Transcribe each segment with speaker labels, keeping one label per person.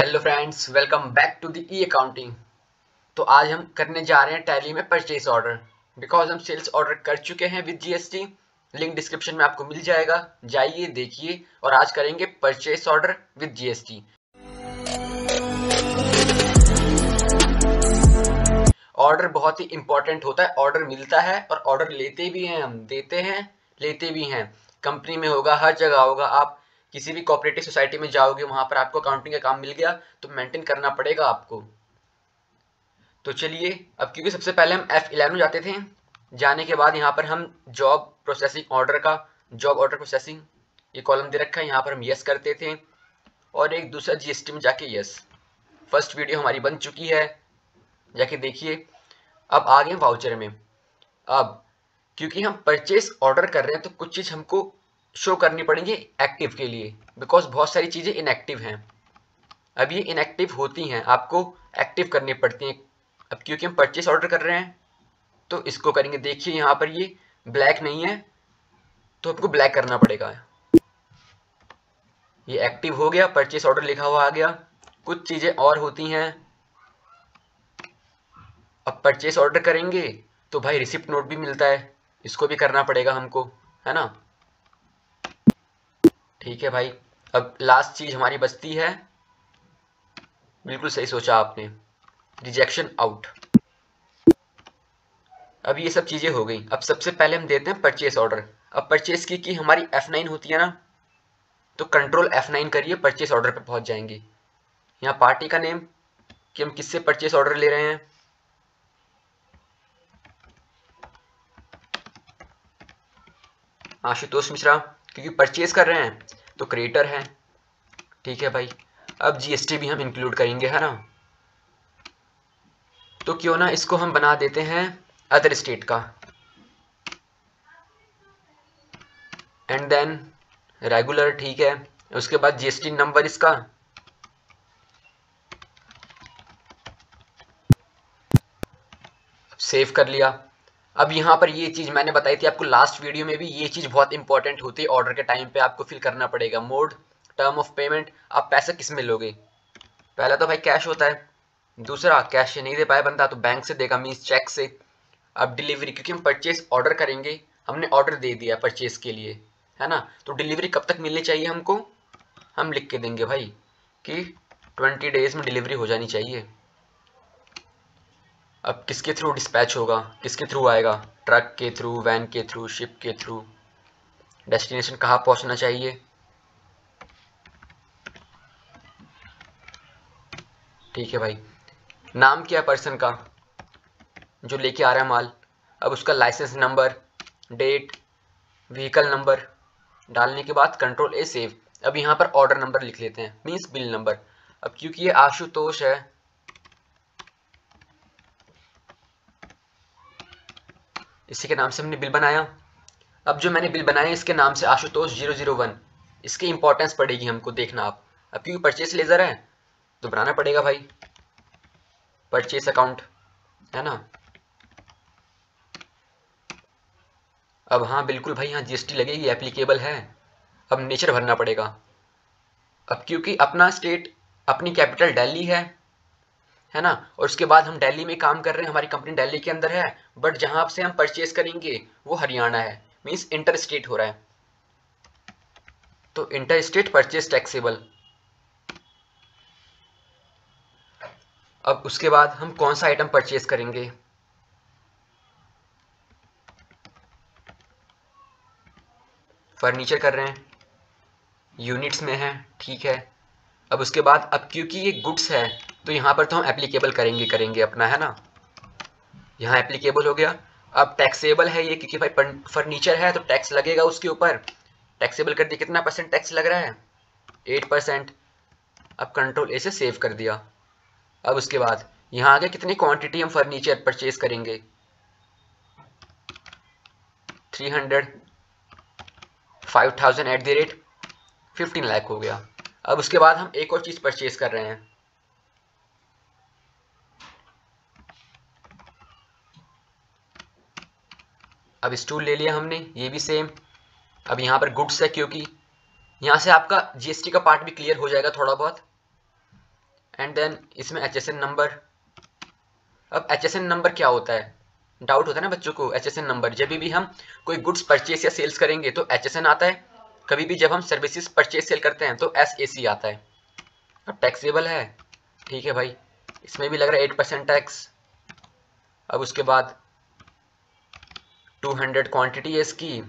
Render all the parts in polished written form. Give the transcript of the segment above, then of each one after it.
Speaker 1: Hello friends, welcome back to the E accounting. तो आज हम करने जा रहे हैं टैली में परचेस ऑर्डर, बिकॉज हम सेल्स ऑर्डर कर चुके हैं विद जीएसटी। लिंक डिस्क्रिप्शन में आपको मिल जाएगा, जाइए देखिए। और आज करेंगे purchase order with GST. Order बहुत ही इंपॉर्टेंट होता है। ऑर्डर मिलता है और ऑर्डर लेते भी हैं, हम देते हैं, लेते भी हैं। कंपनी में होगा, हर जगह होगा। आप किसी भी कोऑपरेटिव सोसाइटी में जाओगे, वहां पर आपको अकाउंटिंग का काम मिल गया तो मेंटेन करना पड़ेगा आपको। तो चलिए, अब क्योंकि सबसे पहले हम F11 में जाते थे, जाने के बाद यहाँ पर हम जॉब प्रोसेसिंग ऑर्डर का, जॉब ऑर्डर प्रोसेसिंग ये कॉलम दे रखा है, यहाँ पर हम यस करते थे और एक दूसरा जीएसटी में जाके यस। फर्स्ट वीडियो हमारी बन चुकी है, जाके देखिए। अब आ गए वाउचर में। अब क्योंकि हम परचेस ऑर्डर कर रहे हैं तो कुछ चीज़ हमको शो करनी पड़ेंगी एक्टिव के लिए, बिकॉज बहुत सारी चीज़ें इनएक्टिव हैं। अब ये इनएक्टिव होती हैं, आपको एक्टिव करनी पड़ती हैं। अब क्योंकि हम परचेस ऑर्डर कर रहे हैं तो इसको करेंगे। देखिए यहाँ पर ये ब्लैक नहीं है तो आपको ब्लैक करना पड़ेगा। ये एक्टिव हो गया, परचेस ऑर्डर लिखा हुआ आ गया। कुछ चीज़ें और होती हैं। अब परचेस ऑर्डर करेंगे तो भाई रिसिप्ट नोट भी मिलता है, इसको भी करना पड़ेगा हमको, है ना। ठीक है भाई। अब लास्ट चीज हमारी बचती है, बिल्कुल सही सोचा आपने, रिजेक्शन आउट। अब ये सब चीजें हो गई। अब सबसे पहले हम देते हैं परचेस ऑर्डर। अब परचेस की हमारी F9 होती है ना, तो कंट्रोल F9 करिए, परचेस ऑर्डर पे पहुंच जाएंगे। यहाँ पार्टी का नेम कि हम किससे परचेस ऑर्डर ले रहे हैं, आशुतोष मिश्रा। क्योंकि परचेस कर रहे हैं तो क्रिएटर है। ठीक है भाई। अब जीएसटी भी हम इंक्लूड करेंगे, है ना। तो क्यों ना इसको हम बना देते हैं अदर स्टेट का, एंड देन रेगुलर। ठीक है। उसके बाद जीएसटी नंबर इसका, सेव कर लिया। अब यहाँ पर ये चीज मैंने बताई थी आपको लास्ट वीडियो में भी, ये चीज बहुत इंपॉर्टेंट होती है। ऑर्डर के टाइम पे आपको फिल करना पड़ेगा मोड, टर्म ऑफ पेमेंट। आप पैसा किस में लोगे? पहला तो भाई कैश होता है, दूसरा कैश से नहीं दे पाया बंदा तो बैंक से देगा, मीन्स चेक से। अब डिलीवरी, क्योंकि हम परचेस ऑर्डर करेंगे, हमने ऑर्डर दे दिया परचेस के लिए, है ना। तो डिलीवरी कब तक मिलनी चाहिए हमको, हम लिख के देंगे भाई कि 20 डेज में डिलीवरी हो जानी चाहिए। अब किसके थ्रू डिस्पैच होगा, किसके थ्रू आएगा? ट्रक के थ्रू, वैन के थ्रू, शिप के थ्रू। डेस्टिनेशन कहाँ पहुंचना चाहिए? ठीक है भाई। नाम क्या है पर्सन का जो लेके आ रहा है माल? अब उसका licence number, date, vehicle number डालने के बाद कंट्रोल ए सेव। अब यहाँ पर ऑर्डर नंबर लिख लेते हैं, मीन्स बिल नंबर। अब क्योंकि ये आशुतोष है, इसी के नाम से हमने बिल बनाया। अब जो मैंने बिल बनाया इसके नाम से आशुतोष 001, इसकी इंपॉर्टेंस पड़ेगी हमको, देखना आप। अब क्योंकि परचेस लेजर है तो बनाना पड़ेगा भाई परचेस अकाउंट, है ना। अब हाँ बिल्कुल भाई, यहाँ जीएसटी लगेगी, एप्लीकेबल है। अब नेचर भरना पड़ेगा। अब क्योंकि अपना स्टेट, अपनी कैपिटल दिल्ली है ना, और उसके बाद हम दिल्ली में काम कर रहे हैं, हमारी कंपनी दिल्ली के अंदर है, बट जहां से हम परचेस करेंगे वो हरियाणा है, मीन्स इंटर स्टेट हो रहा है। तो इंटर स्टेट परचेस टैक्सेबल। अब उसके बाद हम कौन सा आइटम परचेस करेंगे, फर्नीचर कर रहे हैं, यूनिट्स में है, ठीक है। अब उसके बाद, अब क्योंकि ये गुड्स है तो यहाँ पर तो हम एप्लीकेबल करेंगे अपना, है ना। यहाँ एप्लीकेबल हो गया। अब टैक्सेबल है ये, क्योंकि भाई फर्नीचर है तो टैक्स लगेगा उसके ऊपर। टैक्सेबल कर दिया, कितना % टैक्स लग रहा है? 8%। अब कंट्रोल ए से सेव कर दिया। अब उसके बाद यहाँ आगे कितनी क्वांटिटी हम फर्नीचर परचेज करेंगे, 300, 5000 एट द रेट 15 लाख हो गया। अब उसके बाद हम एक और चीज परचेज कर रहे हैं, अब स्टूल ले लिया हमने, ये भी सेम। अब यहाँ पर गुड्स है, क्योंकि यहाँ से आपका जीएसटी का पार्ट भी क्लियर हो जाएगा थोड़ा बहुत। एंड देन इसमें HSN नंबर। अब HSN नंबर क्या होता है, डाउट होता है ना बच्चों को। HSN नंबर, जब भी हम कोई गुड्स परचेस या सेल्स करेंगे तो HSN आता है, कभी भी जब हम सर्विसेज परचेस सेल करते हैं तो SAC आता है। अब टैक्सेबल है, ठीक है भाई, इसमें भी लग रहा है 8% टैक्स। अब उसके बाद 200 क्वांटिटी है इसकी,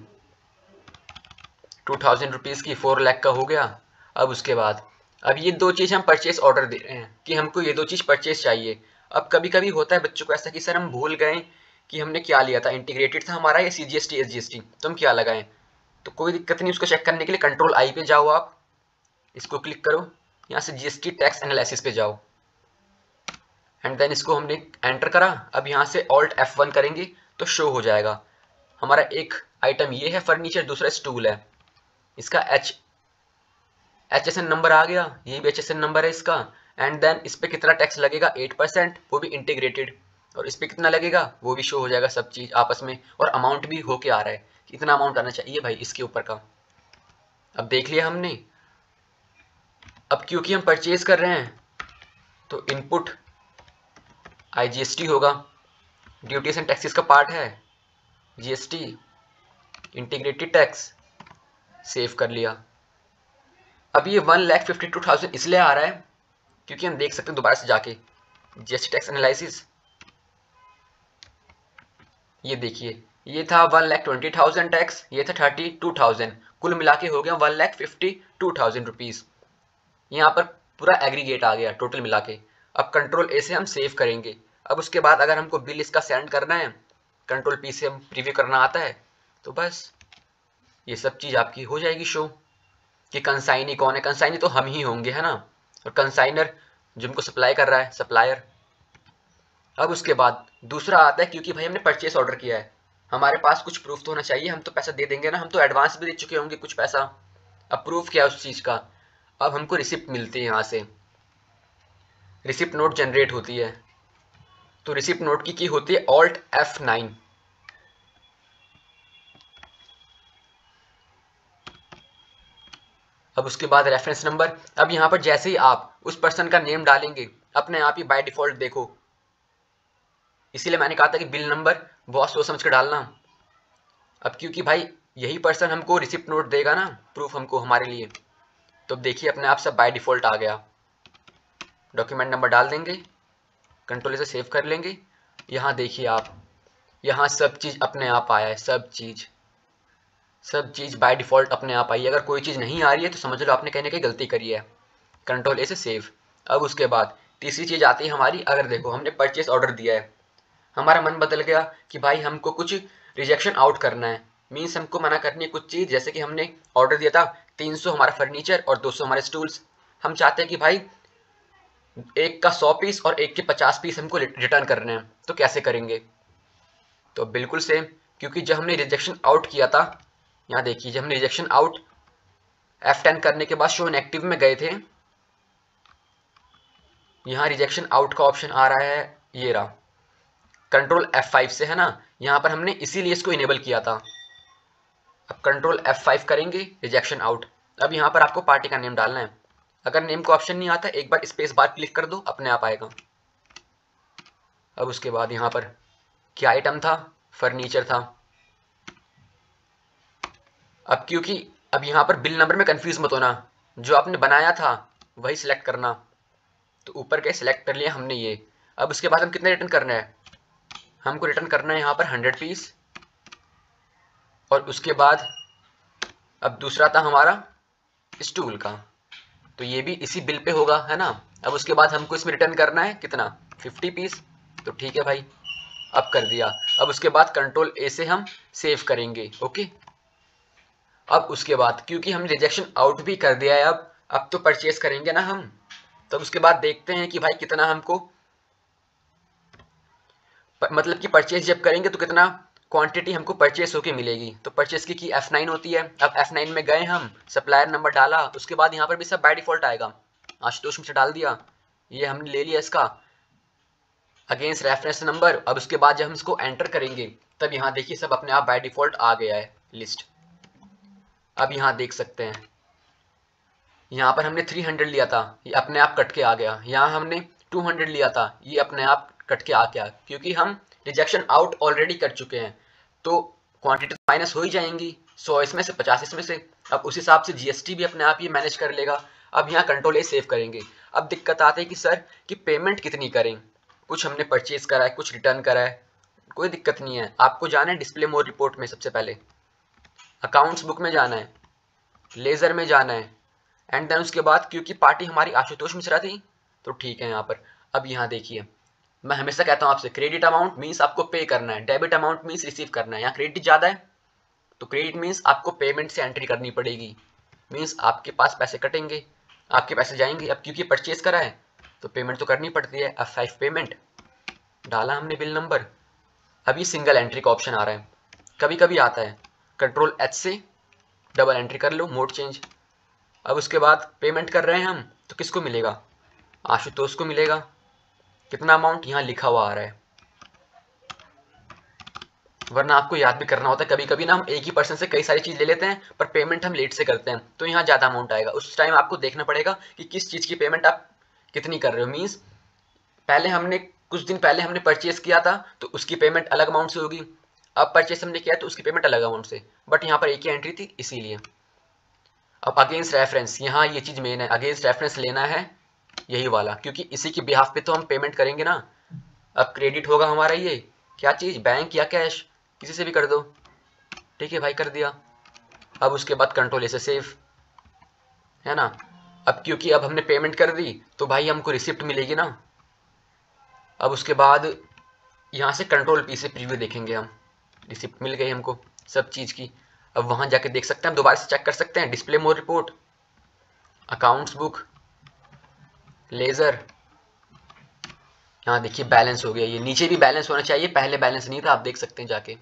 Speaker 1: 2000 रुपीज़ की, 4 लाख का हो गया। अब उसके बाद अब ये दो चीज़ हम परचेस ऑर्डर दे रहे हैं कि हमको ये दो चीज़ परचेस चाहिए। अब कभी कभी होता है बच्चों को ऐसा कि सर हम भूल गए कि हमने क्या लिया था, इंटीग्रेटेड था हमारा या CGST SGST, तो हम क्या लगाएं। तो कोई दिक्कत नहीं, उसको चेक करने के लिए कंट्रोल आई पे जाओ, आप इसको क्लिक करो, यहाँ से GST टैक्स एनालिसिस पे जाओ एंड देन इसको हमने एंटर करा। अब यहाँ से Alt F1 करेंगे तो शो हो जाएगा हमारा एक आइटम ये है फर्नीचर, दूसरा स्टूल है, इसका HSN नंबर आ गया, ये भी HSN नंबर है इसका। एंड देन इस पे कितना टैक्स लगेगा, 8%, वो भी इंटीग्रेटेड, और इस पे कितना लगेगा वो भी शो हो जाएगा, सब चीज आपस में, और अमाउंट भी होके आ रहा है, इतना अमाउंट आना चाहिए भाई इसके ऊपर का। अब देख लिया हमने। अब क्योंकि हम परचेज कर रहे हैं तो इनपुट IGST होगा, ड्यूटीज एंड टैक्सेस का पार्ट है, GST इंटीग्रेटेड टैक्स, सेव कर लिया। अब ये 1,52,000 इसलिए आ रहा है क्योंकि हम देख सकते हैं दोबारा से जाके GST टैक्स एनालिसिस, ये देखिए ये था 1,20,000 टैक्स, ये था 32,000, कुल मिला के हो गया 1,52,000 रुपीज़। यहाँ पर पूरा एग्रीगेट आ गया टोटल मिला के। अब कंट्रोल A से हम सेव करेंगे। अब उसके बाद अगर हमको बिल इसका सेंड करना है, कंट्रोल P से हम प्रीव्यू करना आता है, तो बस ये सब चीज़ आपकी हो जाएगी शो कि कंसाइनी कौन है। कंसाइनी तो हम ही होंगे, है ना, और कंसाइनर जो हमको सप्लाई कर रहा है, सप्लायर। अब उसके बाद दूसरा आता है, क्योंकि भाई हमने परचेस ऑर्डर किया है, हमारे पास कुछ प्रूफ तो होना चाहिए, हम तो पैसा दे देंगे ना, हम तो एडवांस भी दे चुके होंगे कुछ पैसा। अब प्रूफ क्या है उस चीज़ का, अब हमको रिसिप्ट मिलती है, यहाँ से रिसिप्ट नोट जनरेट होती है। तो रिसिप्ट नोट की होती है Alt F9। अब उसके बाद रेफरेंस नंबर। अब यहाँ पर जैसे ही आप उस पर्सन का नेम डालेंगे अपने आप ही बाय डिफॉल्ट, देखो इसीलिए मैंने कहा था कि बिल नंबर बहुत सोच समझ कर डालना। अब क्योंकि भाई यही पर्सन हमको रिसिप्ट नोट देगा ना, प्रूफ हमको हमारे लिए, तो देखिए अपने आप सब बाय डिफॉल्ट आ गया। डॉक्यूमेंट नंबर डाल देंगे, कंट्रोल से सेव कर लेंगे, यहाँ देखिए आप, यहाँ सब चीज़ अपने आप आया है, सब चीज़ बाय डिफ़ॉल्ट अपने आप आई है। अगर कोई चीज़ नहीं आ रही है तो समझ लो आपने कहीं ना कहीं गलती करी है। कंट्रोल A से सेव। अब उसके बाद तीसरी चीज़ आती है हमारी, अगर देखो हमने परचेस ऑर्डर दिया है, हमारा मन बदल गया कि भाई हमको कुछ रिजेक्शन आउट करना है, मीन्स हमको मना करनी है कुछ चीज़, जैसे कि हमने ऑर्डर दिया था 300 हमारा फर्नीचर और 200 हमारे स्टूल्स, हम चाहते हैं कि भाई एक का 100 पीस और एक के 50 पीस हमको रिटर्न करने हैं, तो कैसे करेंगे। तो बिल्कुल सेम, क्योंकि जब हमने रिजेक्शन आउट किया था, यहाँ देखिए जब हमने रिजेक्शन आउट F10 करने के बाद शो इनएक्टिव में गए थे, यहाँ रिजेक्शन आउट का ऑप्शन आ रहा है, ये रहा, कंट्रोल F5 से, है ना, यहाँ पर हमने इसीलिए इसको इनेबल किया था। अब कंट्रोल F5 करेंगे, रिजेक्शन आउट। अब यहाँ पर आपको पार्टी का नेम डालना है, अगर नेम का ऑप्शन नहीं आता एक बार स्पेस बार क्लिक कर दो, अपने आप आएगा। अब उसके बाद यहाँ पर क्या आइटम था, फर्नीचर था। अब क्योंकि अब यहाँ पर बिल नंबर में कंफ्यूज मत होना, जो आपने बनाया था वही सिलेक्ट करना, तो ऊपर के सिलेक्ट कर लिया हमने ये। अब उसके बाद हम कितने रिटर्न करना है, हमको रिटर्न करना है यहाँ पर 100 पीस, और उसके बाद अब दूसरा था हमारा स्टूल का, तो ये भी इसी बिल पे होगा, है ना। अब उसके बाद हमको इसमें रिटर्न करना है कितना, 50 पीस, तो ठीक है भाई, अब कर दिया। अब उसके बाद कंट्रोल A से हम सेव करेंगे, ओके। अब उसके बाद क्योंकि हम रिजेक्शन आउट भी कर दिया है, अब तो परचेस करेंगे ना हम, तब उसके बाद देखते हैं कि भाई कितना हमको, मतलब कि परचेस जब करेंगे तो कितना क्वांटिटी हमको परचेस होके मिलेगी। तो परचेस की F9 होती है। अब F9 में गए हम, सप्लायर नंबर डाला, उसके बाद यहाँ पर भी सब बाय डिफॉल्ट आएगा, आशुतोष से डाल दिया, ये हमने ले लिया इसका अगेंस्ट रेफरेंस नंबर। अब उसके बाद जब हम इसको एंटर करेंगे तब यहाँ देखिए सब अपने आप बाय डिफॉल्ट आ गया है लिस्ट। अब यहाँ देख सकते हैं यहाँ पर हमने 300 लिया था, ये अपने आप कट के आ गया। यहाँ हमने 200 लिया था, ये अपने आप कट के आ गया, क्योंकि हम रिजेक्शन आउट ऑलरेडी कर चुके हैं। तो क्वांटिटी माइनस हो ही जाएंगी, 100 इसमें से 50 इसमें से। अब उस हिसाब से जीएसटी भी अपने आप ही मैनेज कर लेगा। अब यहाँ कंट्रोल ए सेव करेंगे। अब दिक्कत आती है कि सर कि पेमेंट कितनी करें, कुछ हमने परचेज करा है, कुछ रिटर्न करा है, कोई दिक्कत नहीं है। आपको जाना है डिस्प्ले मोर रिपोर्ट में, सबसे पहले अकाउंट्स बुक में जाना है, लेजर में जाना है, एंड देन उसके बाद क्योंकि पार्टी हमारी आशुतोष मिश्रा थी तो ठीक है यहाँ पर। अब यहाँ देखिए, मैं हमेशा कहता हूँ आपसे, क्रेडिट अमाउंट मीन्स आपको पे करना है, डेबिट अमाउंट मीन्स रिसीव करना है। यहाँ क्रेडिट ज़्यादा है तो क्रेडिट मीन्स आपको पेमेंट से एंट्री करनी पड़ेगी, मीन्स आपके पास पैसे कटेंगे, आपके पैसे जाएंगे। अब क्योंकि परचेज करा है तो पेमेंट तो करनी पड़ती है। अब 5 पेमेंट डाला हमने, बिल नंबर। अभी सिंगल एंट्री का ऑप्शन आ रहा है, कभी कभी आता है, कंट्रोल एच से डबल एंट्री कर लो, मोड चेंज। अब उसके बाद पेमेंट कर रहे हैं हम तो किसको मिलेगा, आशुतोष को मिलेगा। कितना अमाउंट यहाँ लिखा हुआ आ रहा है, वरना आपको याद भी करना होता है। कभी कभी ना हम एक ही पर्सन से कई सारी चीज़ ले लेते हैं, पर पेमेंट हम लेट से करते हैं, तो यहाँ ज़्यादा अमाउंट आएगा। उस टाइम आपको देखना पड़ेगा कि किस चीज़ की पेमेंट आप कितनी कर रहे हो। मीन्स पहले हमने कुछ दिन पहले हमने परचेज किया था तो उसकी पेमेंट अलग अमाउंट से होगी, अब परचेज हमने किया तो उसकी पेमेंट अलग अमाउंट से, बट यहाँ पर एक ही एंट्री थी इसीलिए। अब अगेंस्ट रेफरेंस, यहाँ ये चीज़ मेन है, अगेंस्ट रेफरेंस लेना है यही वाला, क्योंकि इसी की बिहाफ पे तो हम पेमेंट करेंगे ना। अब क्रेडिट होगा हमारा, ये क्या चीज़, बैंक या कैश, किसी से भी कर दो। ठीक है भाई, कर दिया। अब उसके बाद कंट्रोल ऐसे सेव है ना। अब क्योंकि अब हमने पेमेंट कर दी तो भाई हमको रिसिप्ट मिलेगी ना। अब उसके बाद यहाँ से कंट्रोल पी से प्रीव्यू देखेंगे हम, रिसिप्ट मिल गई हमको सब चीज़ की। अब वहाँ जाके देख सकते हैं, हम दोबारा से चेक कर सकते हैं, डिस्प्ले मोर रिपोर्ट, अकाउंट्स बुक, लेज़र। यहाँ देखिए बैलेंस हो गया, ये नीचे भी बैलेंस होना चाहिए, पहले बैलेंस नहीं था, आप देख सकते हैं जाके।